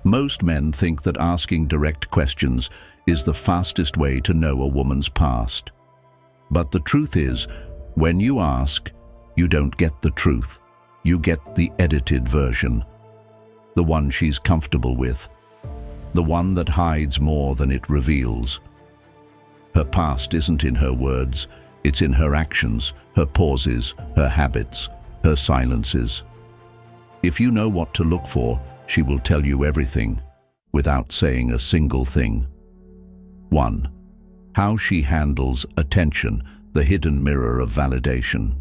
Most men think that asking direct questions is the fastest way to know a woman's past. But the truth is, when you ask, you don't get the truth. You get the edited version, the one she's comfortable with, the one that hides more than it reveals. Her past isn't in her words, it's in her actions, her pauses, her habits, her silences. If you know what to look for, she will tell you everything, without saying a single thing. 1. How she handles attention, the hidden mirror of validation.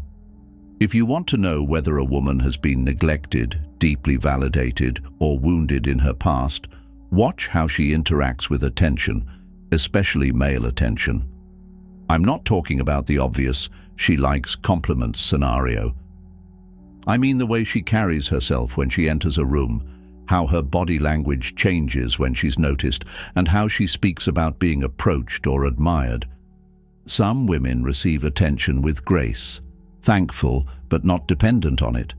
If you want to know whether a woman has been neglected, deeply validated, or wounded in her past, watch how she interacts with attention, especially male attention. I'm not talking about the obvious, she likes compliments scenario. I mean the way she carries herself when she enters a room, how her body language changes when she's noticed, and how she speaks about being approached or admired. Some women receive attention with grace, thankful but not dependent on it.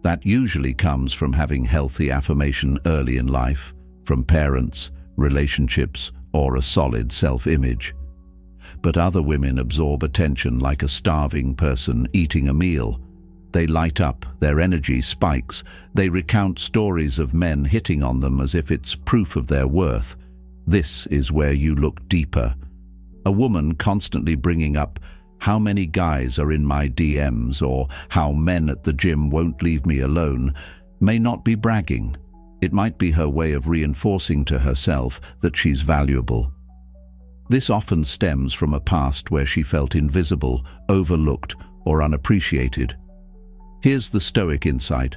That usually comes from having healthy affirmation early in life, from parents, relationships, or a solid self-image. But other women absorb attention like a starving person eating a meal. They light up, their energy spikes, they recount stories of men hitting on them as if it's proof of their worth. This is where you look deeper. A woman constantly bringing up, "How many guys are in my DMs?" or "How men at the gym won't leave me alone," may not be bragging. It might be her way of reinforcing to herself that she's valuable. This often stems from a past where she felt invisible, overlooked, or unappreciated. Here's the Stoic insight.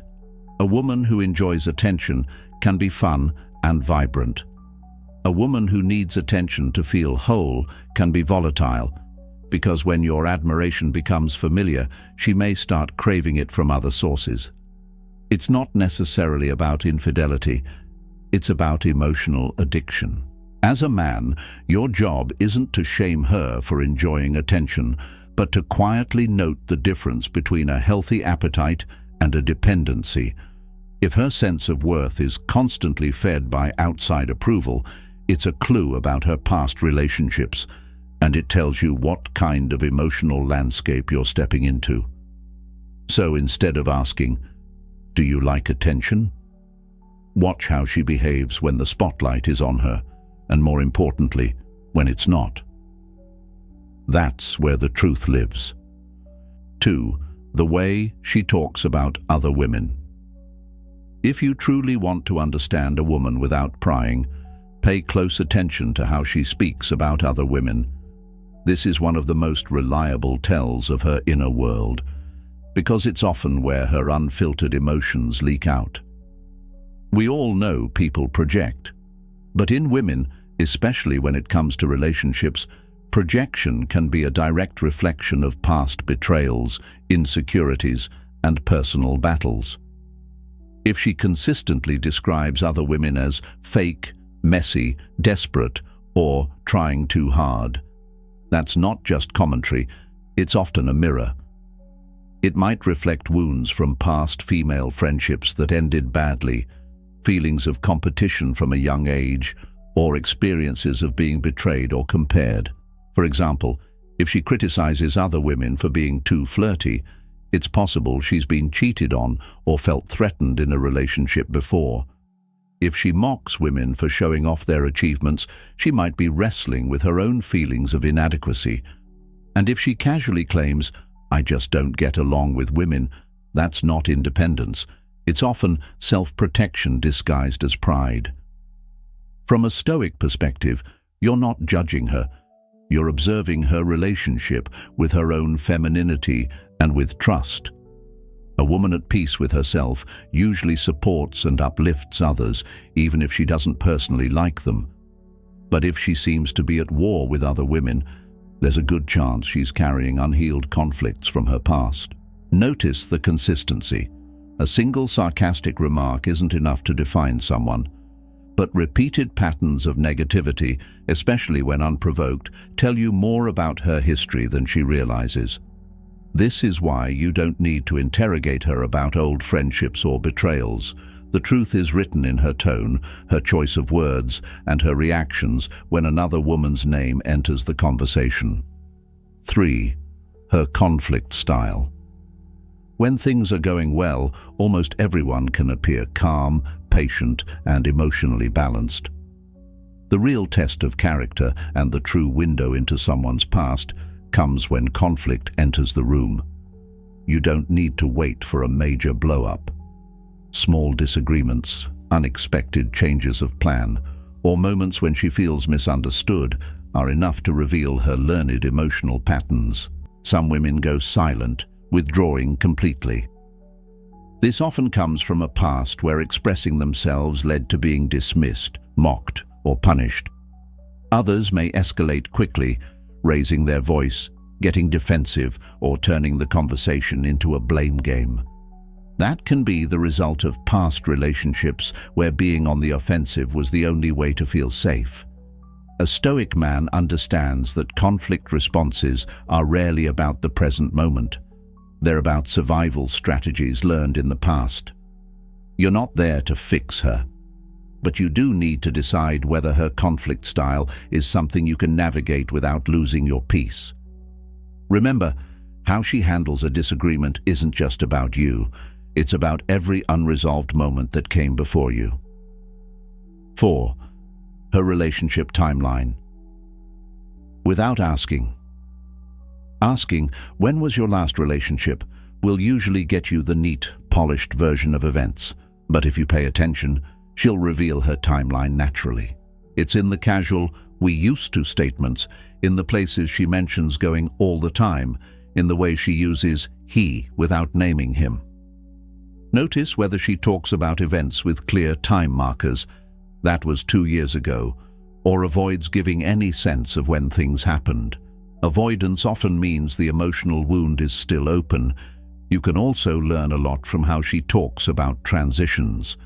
A woman who enjoys attention can be fun and vibrant. A woman who needs attention to feel whole can be volatile, because when your admiration becomes familiar, she may start craving it from other sources. It's not necessarily about infidelity, it's about emotional addiction. As a man, your job isn't to shame her for enjoying attention, but to quietly note the difference between a healthy appetite and a dependency. If her sense of worth is constantly fed by outside approval, it's a clue about her past relationships, and it tells you what kind of emotional landscape you're stepping into. So instead of asking, "Do you like attention?" watch how she behaves when the spotlight is on her, and more importantly, when it's not. That's where the truth lives. 2. The way she talks about other women. If you truly want to understand a woman without prying, pay close attention to how she speaks about other women. This is one of the most reliable tells of her inner world, because it's often where her unfiltered emotions leak out. We all know people project, but in women, especially when it comes to relationships, projection can be a direct reflection of past betrayals, insecurities, and personal battles. If she consistently describes other women as fake, messy, desperate, or trying too hard, that's not just commentary, it's often a mirror. It might reflect wounds from past female friendships that ended badly, feelings of competition from a young age, or experiences of being betrayed or compared. For example, if she criticizes other women for being too flirty, it's possible she's been cheated on or felt threatened in a relationship before. If she mocks women for showing off their achievements, she might be wrestling with her own feelings of inadequacy. And if she casually claims, "I just don't get along with women," that's not independence. It's often self-protection disguised as pride. From a Stoic perspective, you're not judging her. You're observing her relationship with her own femininity and with trust. A woman at peace with herself usually supports and uplifts others, even if she doesn't personally like them. But if she seems to be at war with other women, there's a good chance she's carrying unhealed conflicts from her past. Notice the consistency. A single sarcastic remark isn't enough to define someone. But repeated patterns of negativity, especially when unprovoked, tell you more about her history than she realizes. This is why you don't need to interrogate her about old friendships or betrayals. The truth is written in her tone, her choice of words, and her reactions when another woman's name enters the conversation. 3. Her conflict style. When things are going well, almost everyone can appear calm, patient, and emotionally balanced. The real test of character and the true window into someone's past comes when conflict enters the room. You don't need to wait for a major blow-up. Small disagreements, unexpected changes of plan, or moments when she feels misunderstood are enough to reveal her learned emotional patterns. Some women go silent, withdrawing completely. This often comes from a past where expressing themselves led to being dismissed, mocked, or punished. Others may escalate quickly, raising their voice, getting defensive, or turning the conversation into a blame game. That can be the result of past relationships where being on the offensive was the only way to feel safe. A Stoic man understands that conflict responses are rarely about the present moment. They're about survival strategies learned in the past. You're not there to fix her, but you do need to decide whether her conflict style is something you can navigate without losing your peace. Remember, how she handles a disagreement isn't just about you. It's about every unresolved moment that came before you. 4. Her relationship timeline. Without asking. Asking, "When was your last relationship?" will usually get you the neat, polished version of events. But if you pay attention, she'll reveal her timeline naturally. It's in the casual, "we used to" statements, in the places she mentions going all the time, in the way she uses he without naming him. Notice whether she talks about events with clear time markers, "that was 2 years ago," or avoids giving any sense of when things happened. Avoidance often means the emotional wound is still open. You can also learn a lot from how she talks about transitions.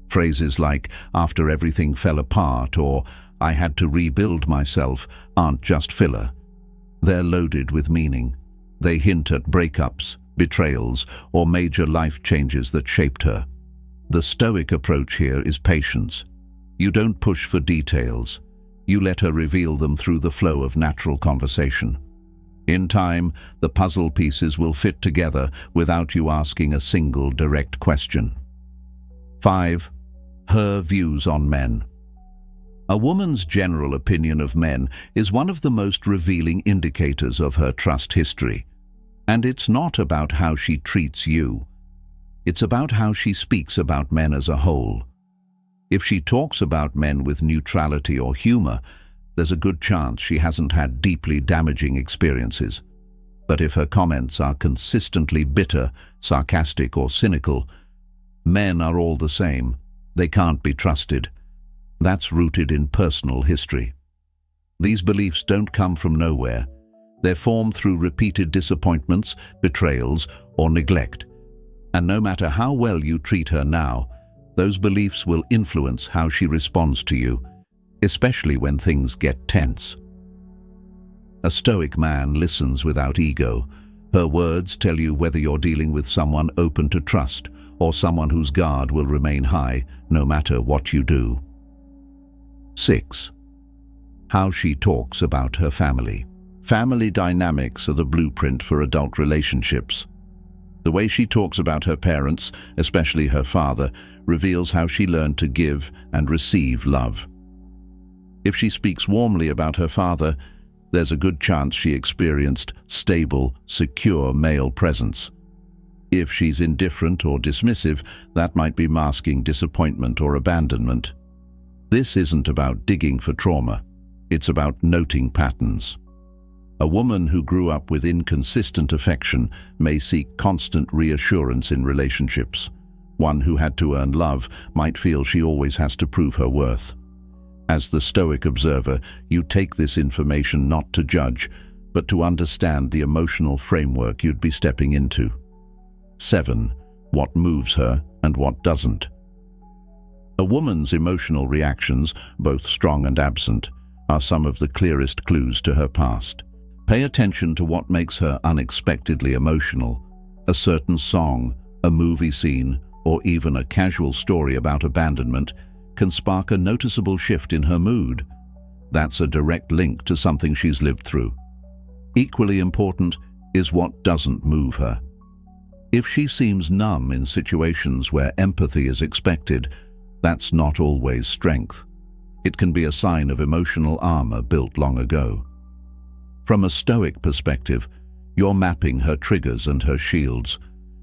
Phrases like "after everything fell apart" or "I had to rebuild myself" aren't just filler. They're loaded with meaning. They hint at breakups, betrayals, or major life changes that shaped her. The Stoic approach here is patience. You don't push for details. You let her reveal them through the flow of natural conversation. In time, the puzzle pieces will fit together without you asking a single direct question. 5. Her views on men. A woman's general opinion of men is one of the most revealing indicators of her trust history. And it's not about how she treats you. It's about how she speaks about men as a whole. If she talks about men with neutrality or humor, there's a good chance she hasn't had deeply damaging experiences. But if her comments are consistently bitter, sarcastic, or cynical, men are all the same. They can't be trusted. That's rooted in personal history. These beliefs don't come from nowhere. They're formed through repeated disappointments, betrayals, or neglect. And no matter how well you treat her now, those beliefs will influence how she responds to you, especially when things get tense. A Stoic man listens without ego. Her words tell you whether you're dealing with someone open to trust or someone whose guard will remain high no matter what you do. 6. How she talks about her family. Family dynamics are the blueprint for adult relationships. The way she talks about her parents, especially her father, reveals how she learned to give and receive love. If she speaks warmly about her father, there's a good chance she experienced stable, secure male presence. If she's indifferent or dismissive, that might be masking disappointment or abandonment. This isn't about digging for trauma. It's about noting patterns. A woman who grew up with inconsistent affection may seek constant reassurance in relationships. One who had to earn love might feel she always has to prove her worth. As the Stoic observer, you take this information not to judge, but to understand the emotional framework you'd be stepping into. 7. What moves her and what doesn't. A woman's emotional reactions, both strong and absent, are some of the clearest clues to her past. Pay attention to what makes her unexpectedly emotional. A certain song, a movie scene, or even a casual story about abandonment can spark a noticeable shift in her mood. That's a direct link to something she's lived through. Equally important is what doesn't move her. If she seems numb in situations where empathy is expected, that's not always strength. It can be a sign of emotional armor built long ago. From a Stoic perspective, you're mapping her triggers and her shields,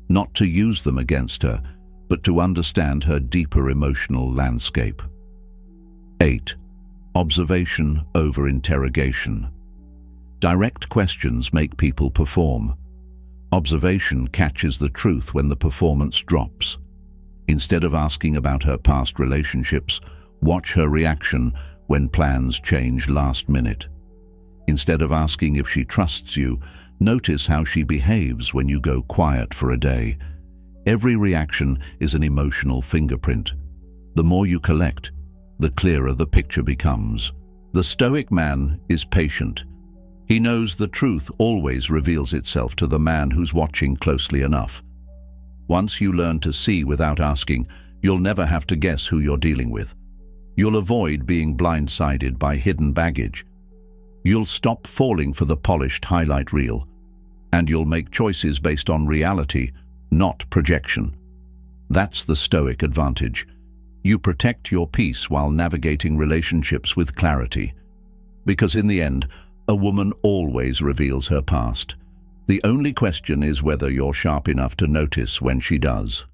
not to use them against her, but to understand her deeper emotional landscape. 8. Observation over interrogation. Direct questions make people perform. Observation catches the truth when the performance drops. Instead of asking about her past relationships, watch her reaction when plans change last minute. Instead of asking if she trusts you, notice how she behaves when you go quiet for a day. Every reaction is an emotional fingerprint. The more you collect, the clearer the picture becomes. The Stoic man is patient. He knows the truth always reveals itself to the man who's watching closely enough. Once you learn to see without asking, you'll never have to guess who you're dealing with. You'll avoid being blindsided by hidden baggage. You'll stop falling for the polished highlight reel, and you'll make choices based on reality, not projection. That's the Stoic advantage. You protect your peace while navigating relationships with clarity. Because in the end, a woman always reveals her past. The only question is whether you're sharp enough to notice when she does.